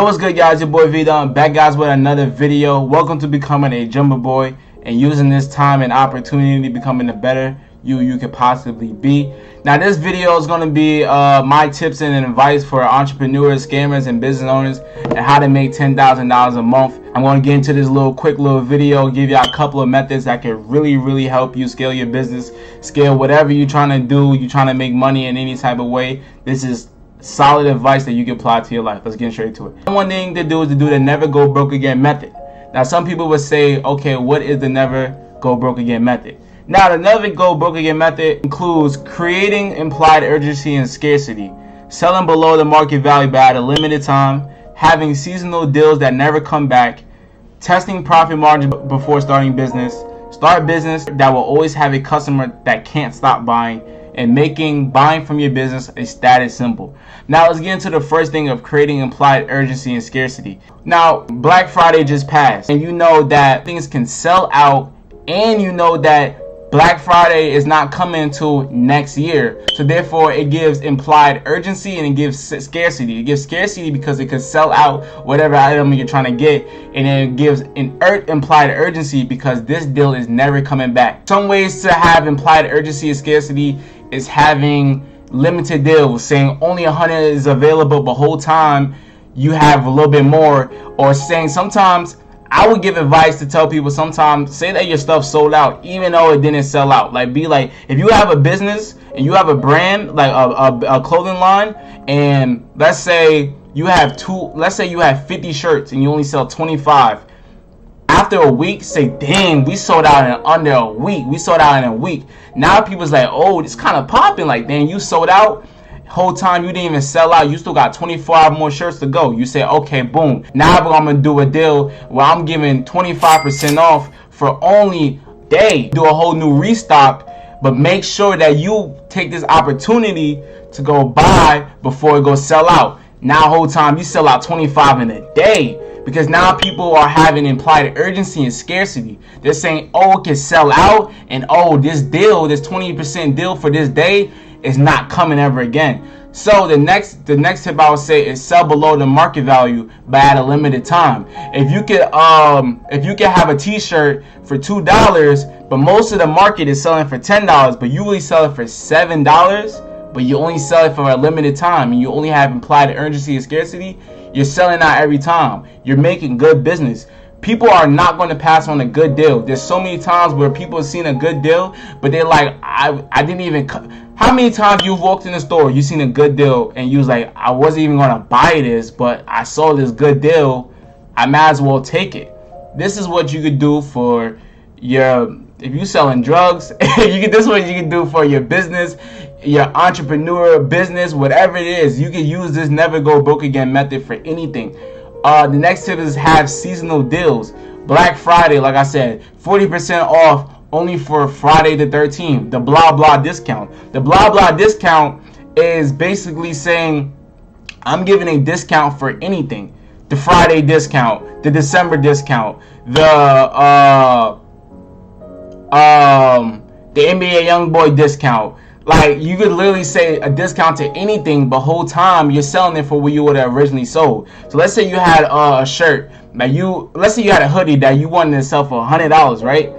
What's good, guys? Your boy vDunkk back, guys, with another video. Welcome to becoming a jumbo boy and using this time and opportunity becoming the better you could possibly be. Now, this video is going to be my tips and advice for entrepreneurs, scammers, and business owners and how to make $10,000 a month. I'm going to get into this quick little video, give you a couple of methods that can really help you scale your business, scale whatever you're trying to do. You're trying to make money in any type of way. This is solid advice that you can apply to your life. Let's get straight to it. One thing to do is to do the never go broke again method. Now, some people would say, okay, what is the never go broke again method? Now, the never go broke again method includes creating implied urgency and scarcity, selling below the market value but at a limited time, having seasonal deals that never come back, testing profit margin before starting business, start business that will always have a customer that can't stop buying, and making buying from your business a status symbol. Now, let's get into the first thing of creating implied urgency and scarcity. Now, Black Friday just passed, and you know that things can sell out, and you know that Black Friday is not coming until next year. So therefore, it gives implied urgency and it gives scarcity. It gives scarcity because it could sell out whatever item you're trying to get, and it gives an implied urgency because this deal is never coming back. Some ways to have implied urgency and scarcity is having limited deals, saying only 100 is available, but whole time you have a little bit more, or saying sometimes I would give advice to tell people sometimes say that your stuff sold out even though it didn't sell out. Like, be like, if you have a business and you have a brand like a clothing line, and let's say you have 50 shirts and you only sell 25. After a week, say, dang, we sold out in under a week. We sold out in a week. Now people's like, oh, this kind of popping. Like, dang, you sold out. Whole time you didn't even sell out. You still got 25 more shirts to go. You say, okay, boom. Now I'm gonna do a deal where I'm giving 25% off for only a day. Do a whole new restock, but make sure that you take this opportunity to go buy before it goes sell out. Now whole time you sell out 25 in a day. Because now people are having implied urgency and scarcity. They're saying, oh, it can sell out, and oh, this deal, this 20% deal for this day is not coming ever again. So the next tip I would say is sell below the market value but at a limited time. If you could have a t-shirt for $2, but most of the market is selling for $10, but you really sell it for $7, but you only sell it for a limited time, and you only have implied urgency and scarcity, you're selling out every time. You're making good business. People are not going to pass on a good deal. There's so many times where people have seen a good deal, but they're like, I didn't even. How many times you've walked in the store, you seen a good deal, and you was like, I wasn't even going to buy this, but I saw this good deal, I might as well take it. This is what you could do for your, if you're selling drugs, this is what you can do for your business, your entrepreneur business, whatever it is. You can use this never go broke again method for anything. The next tip is have seasonal deals. Black Friday, like I said, 40% off only for Friday the 13th. The blah blah discount. The blah blah discount is basically saying I'm giving a discount for anything. The Friday discount, the December discount, the NBA YoungBoy discount. Like, you could literally say a discount to anything, but whole time you're selling it for what you would have originally sold. So let's say you had a shirt that let's say you had a hoodie that you wanted to sell for $100, right?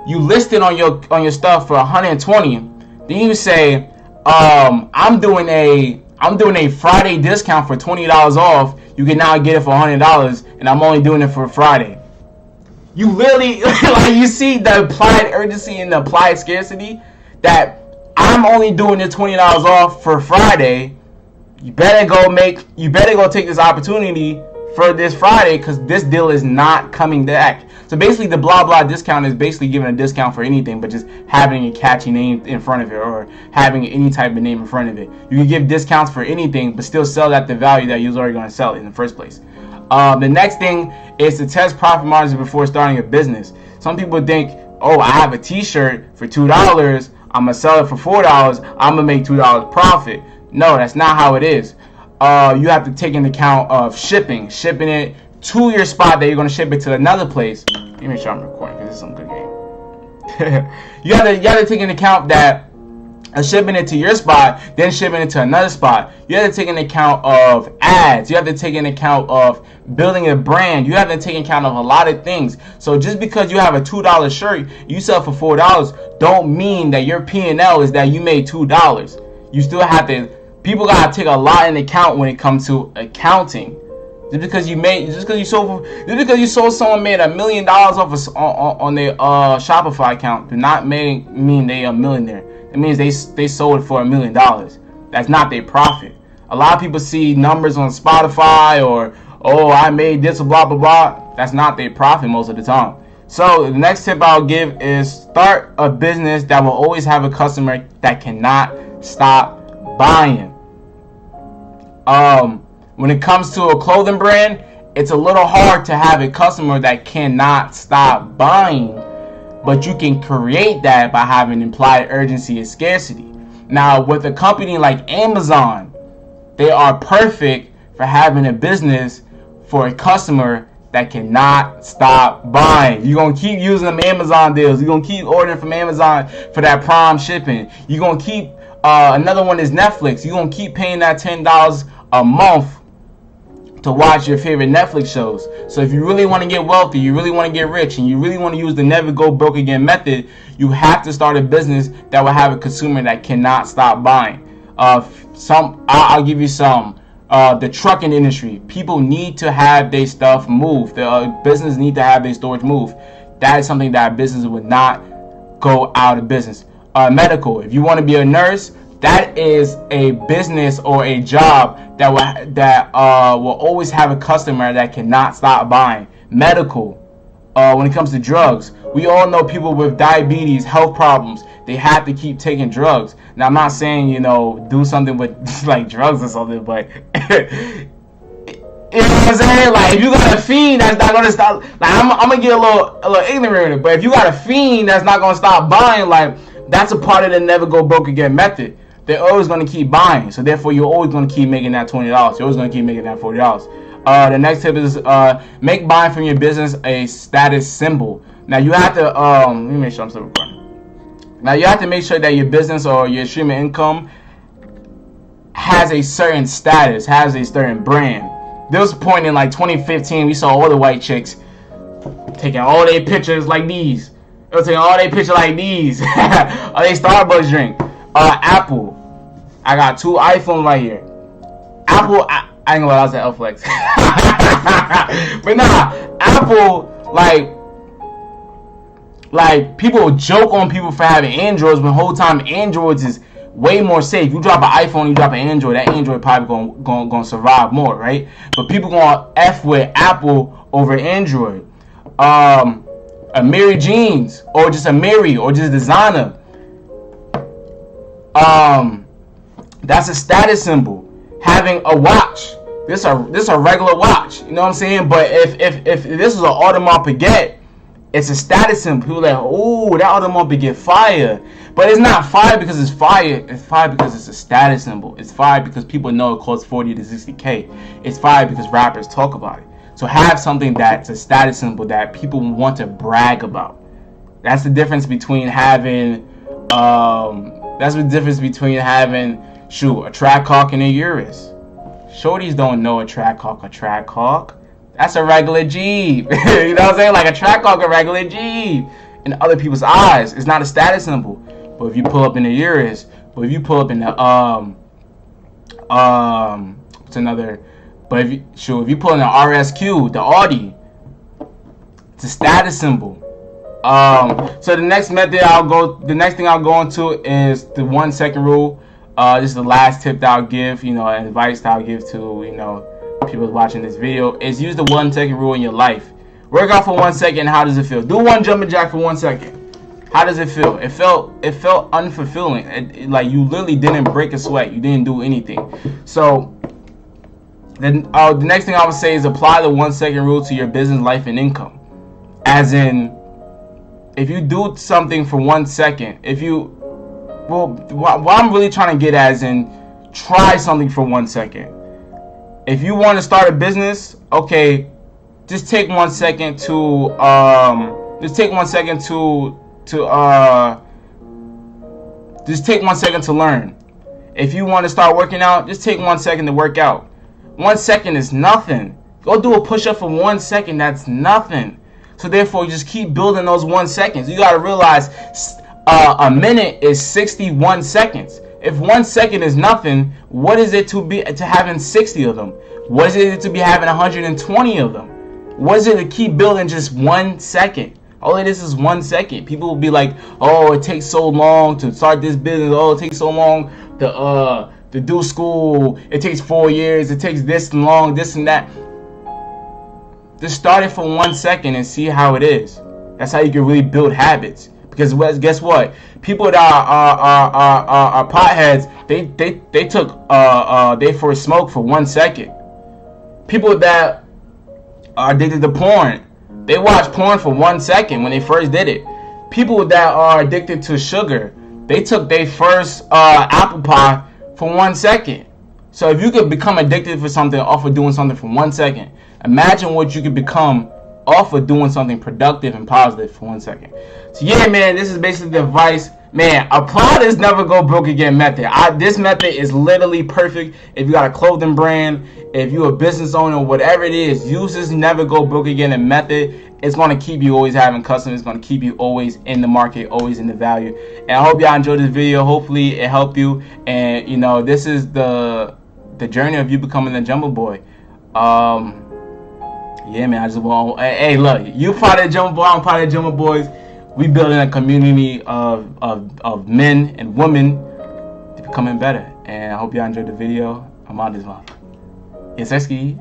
You listed on your stuff for $120. Then you say, I'm doing a Friday discount for $20 off. You can now get it for $100, and I'm only doing it for Friday. You literally, like, you see the implied urgency and the applied scarcity, that I'm only doing the $20 off for Friday. You better go take this opportunity for this Friday, because this deal is not coming back. So basically, the blah blah discount is basically giving a discount for anything, but just having a catchy name in front of it, or having any type of name in front of it. You can give discounts for anything, but still sell at the value that you was already going to sell it in the first place. The next thing is to test profit margins before starting a business. Some people think, oh, I have a t-shirt for $2, I'm going to sell it for $4, I'm going to make $2 profit. No, that's not how it is. You have to take into account of shipping it to your spot that you're going to ship it to another place. Let me make sure I'm recording, because this is some good game. you have to take into account that shipping it to your spot, then shipping it to another spot. You have to take into account of ads. You have to take into account of building a brand. You have to take into account of a lot of things. So just because you have a $2 shirt, you sell for $4, don't mean that your P&L is that you made $2. You still have to. People gotta take a lot into account when it comes to accounting. Just because you sold someone made $1 million off on their Shopify account, do not mean they a millionaire. It means they sold it for $1 million. That's not their profit. A lot of people see numbers on Spotify or, oh, I made this, blah, blah, blah. That's not their profit most of the time. So the next tip I'll give is start a business that will always have a customer that cannot stop buying. When it comes to a clothing brand, it's a little hard to have a customer that cannot stop buying. But you can create that by having implied urgency and scarcity. Now, with a company like Amazon, they are perfect for having a business for a customer that cannot stop buying. You're going to keep using them Amazon deals. You're going to keep ordering from Amazon for that Prime shipping. You're going to keep, another one is Netflix. You're going to keep paying that $10 a month to watch your favorite Netflix shows. So if you really want to get wealthy, you really want to get rich, and you really want to use the never go broke again method, you have to start a business that will have a consumer that cannot stop buying. I'll give you some. The trucking industry. People need to have their stuff moved. The business need to have their storage moved. That is something that business would not go out of business. Medical. If you want to be a nurse, that is a business or a job that will always have a customer that cannot stop buying. Medical. When it comes to drugs, we all know people with diabetes, health problems, they have to keep taking drugs. Now, I'm not saying, do something with like drugs or something, but you know what I'm saying? Like, if you got a fiend that's not gonna stop, like, I'm gonna get a little ignorant with it, but if you got a fiend that's not gonna stop buying, like, that's a part of the never go broke again method. They're always going to keep buying. So therefore, you're always going to keep making that $20. You're always going to keep making that $40. The next tip is make buying from your business a status symbol. Now, you have to, let me make sure I'm still recording. Now, you have to make sure that your business or your stream of income has a certain status, has a certain brand. There was a point in like 2015, we saw all the white chicks taking all their pictures like these. They were taking all their pictures like these. Or they Starbucks drink. Apple. I got 2 iPhones right here. Apple, I ain't gonna lie, that's an L flex. But nah, Apple, like people joke on people for having Androids, but the whole time Androids is way more safe. You drop an iPhone, you drop an Android, that Android probably gonna survive more, right? But people gonna F with Apple over Android. A Mary Jeans, or just a Mary, or just designer. That's a status symbol. Having a watch. This a regular watch. You know what I'm saying? But if this is an Audemars Piguet, it's a status symbol. People are like, oh, that Audemars Piguet fire. But it's not fire because it's fire. It's fire because it's a status symbol. It's fire because people know it costs 40 to 60K. It's fire because rappers talk about it. So have something that's a status symbol that people want to brag about. That's the difference between having a track hawk and a Urus. Shorties don't know a track hawk. That's a regular Jeep. You know what I'm saying? Like a track hawk, a regular Jeep. In other people's eyes, it's not a status symbol. But if you pull up in the Urus, but if you pull up in the what's another? But if you pull in the RSQ, the Audi, it's a status symbol. So the next thing I'll go into is the 1 second rule. This is the last tip that I'll give, advice that I'll give to, people watching this video, is use the 1 second rule in your life. Work out for 1 second. How does it feel? Do one jumping jack for 1 second. How does it feel? It felt unfulfilling. Like you literally didn't break a sweat. You didn't do anything. So then the next thing I would say is apply the 1 second rule to your business, life, and income. As in, if you do something for 1 second, what I'm really trying to get at is in try something for 1 second. If you want to start a business, okay, just take 1 second to Just take 1 second to learn. If you want to start working out, just take 1 second to work out. 1 second is nothing. Go do a push-up for 1 second. That's nothing. So therefore, just keep building those 1 seconds. You got to realize a minute is 61 seconds. If 1 second is nothing, what is it to having 60 of them? What is it to be having 120 of them? What is it to keep building just 1 second? All it is 1 second. People will be like, oh, it takes so long to start this business. Oh, it takes so long to do school. It takes 4 years. It takes this long, this and that. Just start it for 1 second and see how it is. That's how you can really build habits. Because guess what? People that are potheads, they took they first smoke for 1 second. People that are addicted to porn, they watch porn for 1 second when they first did it. People that are addicted to sugar, they took their first apple pie for 1 second. So if you could become addicted for something off of doing something for 1 second, imagine what you could become off of doing something productive and positive for 1 second. So yeah, man, this is basically the advice. Man, apply this never go broke again method. This method is literally perfect. If you got a clothing brand, if you're a business owner, whatever it is, use this never go broke again method. It's going to keep you always having customers. It's going to keep you always in the market, always in the value. And I hope y'all enjoyed this video. Hopefully it helped you. And you know, this is the journey of you becoming a Jumbo Boy. Yeah, man, I just want, hey, look, you part of the Jumbo Boy, I'm part of the Jumbo Boys. We building a community of men and women to becoming better. And I hope y'all enjoyed the video. I'm out this one. Yes, Eski.